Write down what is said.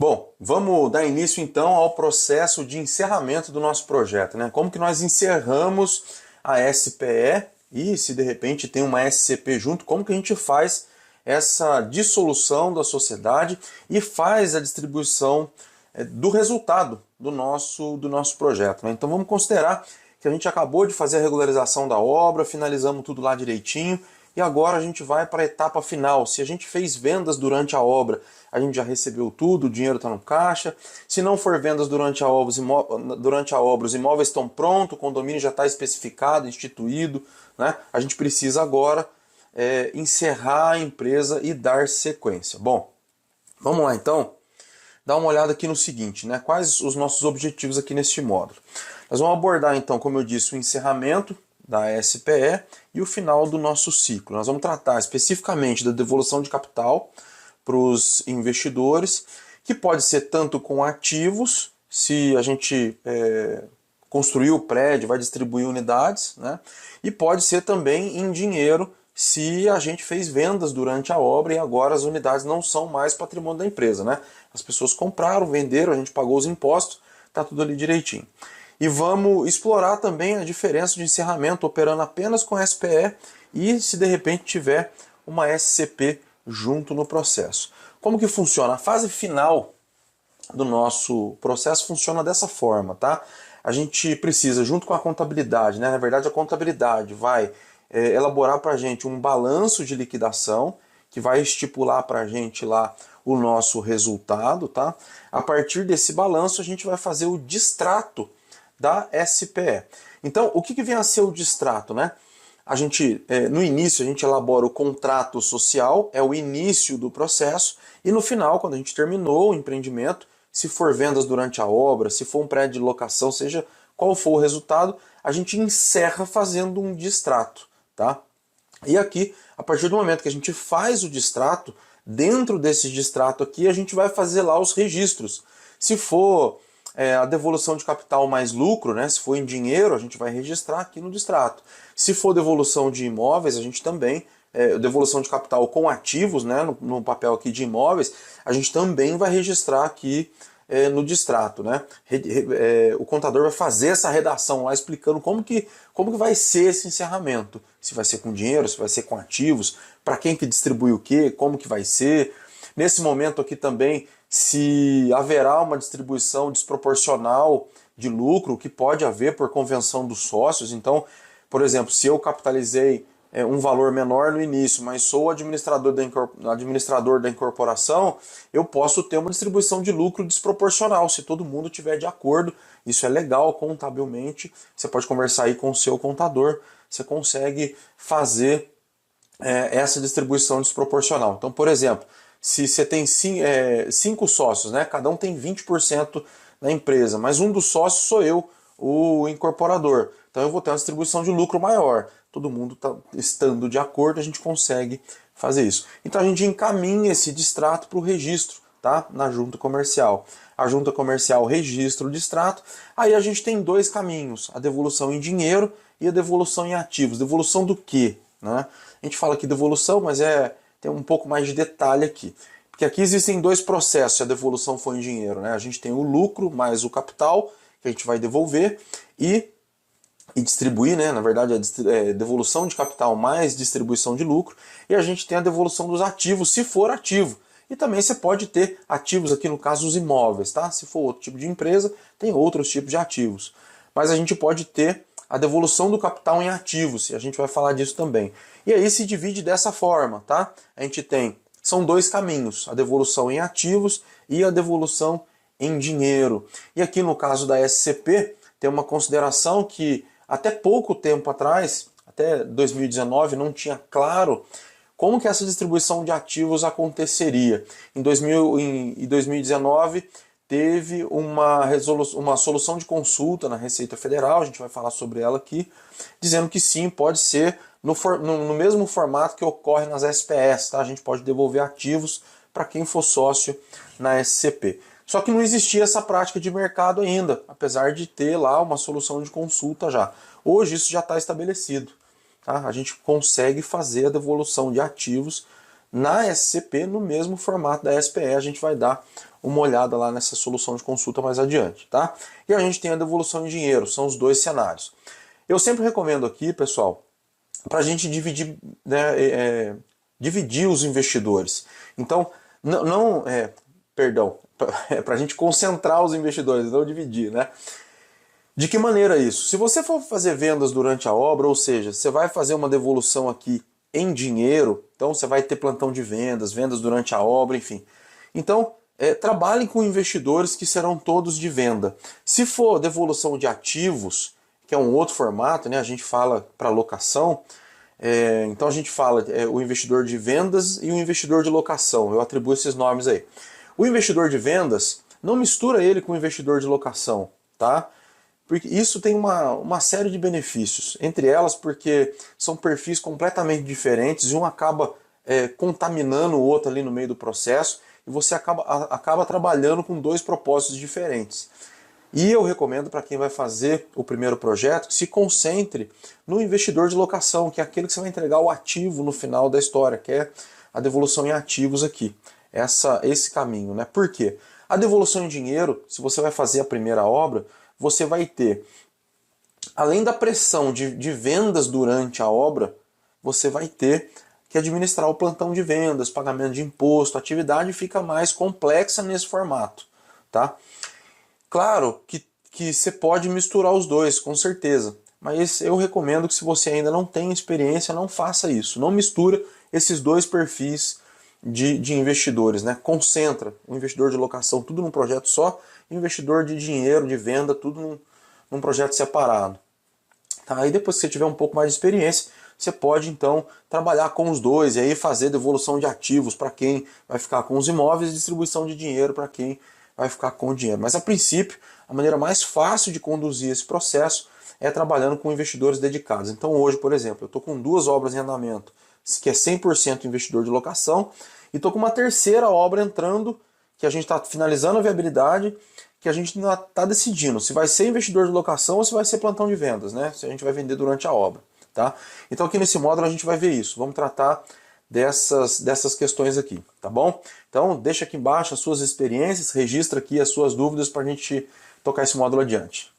Bom, vamos dar início então ao processo de encerramento do nosso projeto, né? Como que nós encerramos a SPE e se de repente tem uma SCP junto, como que a gente faz essa dissolução da sociedade e faz a distribuição do resultado do nosso projeto, né? Então vamos considerar que a gente acabou de fazer a regularização da obra, finalizamos tudo lá direitinho, e agora a gente vai para a etapa final. Se a gente fez vendas durante a obra, a gente já recebeu tudo, o dinheiro está no caixa. Se não for vendas durante a obra, os imóveis estão prontos, o condomínio já está especificado, instituído, né? A gente precisa agora encerrar a empresa e dar sequência. Bom, vamos lá então, dar uma olhada aqui no seguinte, né? Quais os nossos objetivos aqui neste módulo. Nós vamos abordar então, como eu disse, o encerramento da SPE e o final do nosso ciclo. Nós vamos tratar especificamente da devolução de capital para os investidores, que pode ser tanto com ativos, se a gente construiu o prédio, vai distribuir unidades, né? E pode ser também em dinheiro, se a gente fez vendas durante a obra e agora as unidades não são mais patrimônio da empresa, né? As pessoas compraram, venderam, a gente pagou os impostos, está tudo ali direitinho. E vamos explorar também a diferença de encerramento operando apenas com SPE e se de repente tiver uma SCP junto no processo. Como que funciona? A fase final do nosso processo funciona dessa forma, tá? A gente precisa, junto com a contabilidade, né? Na verdade a contabilidade vai elaborar para a gente um balanço de liquidação, que vai estipular para a gente lá o nosso resultado, tá? A partir desse balanço a gente vai fazer o distrato da SPE. Então, o que vem a ser o distrato, né? A gente, no início, a gente elabora o contrato social, é o início do processo, e no final, quando a gente terminou o empreendimento, se for vendas durante a obra, se for um prédio de locação, seja qual for o resultado, a gente encerra fazendo um distrato, tá? E aqui, a partir do momento que a gente faz o distrato, dentro desse distrato aqui, a gente vai fazer lá os registros. Se for a devolução de capital mais lucro, né? Se for em dinheiro, a gente vai registrar aqui no distrato. Se for devolução de imóveis, a gente também, devolução de capital com ativos, né? No papel aqui de imóveis, a gente também vai registrar aqui no distrato, né? O contador vai fazer essa redação lá explicando como que vai ser esse encerramento. Se vai ser com dinheiro, se vai ser com ativos, para quem que distribui o quê, como que vai ser. Nesse momento aqui também, se haverá uma distribuição desproporcional de lucro, que pode haver por convenção dos sócios. Então, por exemplo, se eu capitalizei um valor menor no início, mas sou administrador da incorporação, eu posso ter uma distribuição de lucro desproporcional, se todo mundo tiver de acordo. Isso é legal contabilmente, você pode conversar aí com o seu contador, você consegue fazer essa distribuição desproporcional. Então, por exemplo, se você tem 5 sócios, né, cada um tem 20% da empresa, mas um dos sócios sou eu, o incorporador. Então eu vou ter uma distribuição de lucro maior. Todo mundo estando de acordo, a gente consegue fazer isso. Então a gente encaminha esse distrato para o registro, tá? Na junta comercial. A junta comercial registra o distrato. Aí a gente tem dois caminhos: a devolução em dinheiro e a devolução em ativos. Devolução do quê? Né? A gente fala aqui devolução, mas tem um pouco mais de detalhe aqui. Porque aqui existem dois processos, se a devolução for em dinheiro, né? A gente tem o lucro mais o capital, que a gente vai devolver, e distribuir, né? Na verdade, a devolução de capital mais distribuição de lucro, e a gente tem a devolução dos ativos, se for ativo. E também você pode ter ativos aqui, no caso, os imóveis, tá? Se for outro tipo de empresa, tem outros tipos de ativos. Mas a gente pode ter a devolução do capital em ativos, e a gente vai falar disso também. E aí se divide dessa forma, tá? A gente são dois caminhos, a devolução em ativos e a devolução em dinheiro. E aqui no caso da SCP, tem uma consideração que até pouco tempo atrás, até 2019, não tinha claro como que essa distribuição de ativos aconteceria. Em 2019, teve uma solução de consulta na Receita Federal, a gente vai falar sobre ela aqui, dizendo que sim, pode ser no mesmo formato que ocorre nas SPS, tá? A gente pode devolver ativos para quem for sócio na SCP. Só que não existia essa prática de mercado ainda, apesar de ter lá uma solução de consulta já. Hoje isso já está estabelecido. Tá? A gente consegue fazer a devolução de ativos na SCP no mesmo formato da SPE. A gente vai dar uma olhada lá nessa solução de consulta mais adiante, tá? E a gente tem a devolução em dinheiro, são os dois cenários. Eu sempre recomendo aqui, pessoal, para a gente dividir, né, dividir os investidores. Então, para a gente concentrar os investidores, não dividir, né? De que maneira isso? Se você for fazer vendas durante a obra, ou seja, você vai fazer uma devolução aqui em dinheiro, então você vai ter plantão de vendas, vendas durante a obra, enfim. Então, trabalhem com investidores que serão todos de venda. Se for devolução de ativos, que é um outro formato, né, a gente fala para locação, então a gente fala o investidor de vendas e o investidor de locação, eu atribuo esses nomes aí. O investidor de vendas, não mistura ele com o investidor de locação, tá? Porque isso tem uma série de benefícios, entre elas porque são perfis completamente diferentes e um acaba contaminando o outro ali no meio do processo e você acaba trabalhando com dois propósitos diferentes. E eu recomendo para quem vai fazer o primeiro projeto que se concentre no investidor de locação, que é aquele que você vai entregar o ativo no final da história, que é a devolução em ativos aqui. Esse caminho, né? Por quê? A devolução em dinheiro, se você vai fazer a primeira obra, você vai ter, além da pressão de vendas durante a obra, você vai ter que administrar o plantão de vendas, pagamento de imposto, a atividade fica mais complexa nesse formato, tá? Claro que você pode misturar os dois, com certeza, mas eu recomendo que se você ainda não tem experiência, não faça isso, não mistura esses dois perfis de investidores, né? Concentra o investidor de locação tudo num projeto só, e o investidor de dinheiro, de venda, tudo num projeto separado. Tá? Aí depois que você tiver um pouco mais de experiência, você pode então trabalhar com os dois e aí fazer devolução de ativos para quem vai ficar com os imóveis e distribuição de dinheiro para quem vai ficar com o dinheiro. Mas a princípio, a maneira mais fácil de conduzir esse processo é trabalhando com investidores dedicados. Então hoje, por exemplo, eu estou com 2 obras em andamento, que é 100% investidor de locação, e estou com uma terceira obra entrando, que a gente está finalizando a viabilidade, que a gente ainda está decidindo se vai ser investidor de locação ou se vai ser plantão de vendas, né? Se a gente vai vender durante a obra, tá? Então aqui nesse módulo a gente vai ver isso, vamos tratar dessas questões aqui, tá bom? Então deixa aqui embaixo as suas experiências, registra aqui as suas dúvidas para a gente tocar esse módulo adiante.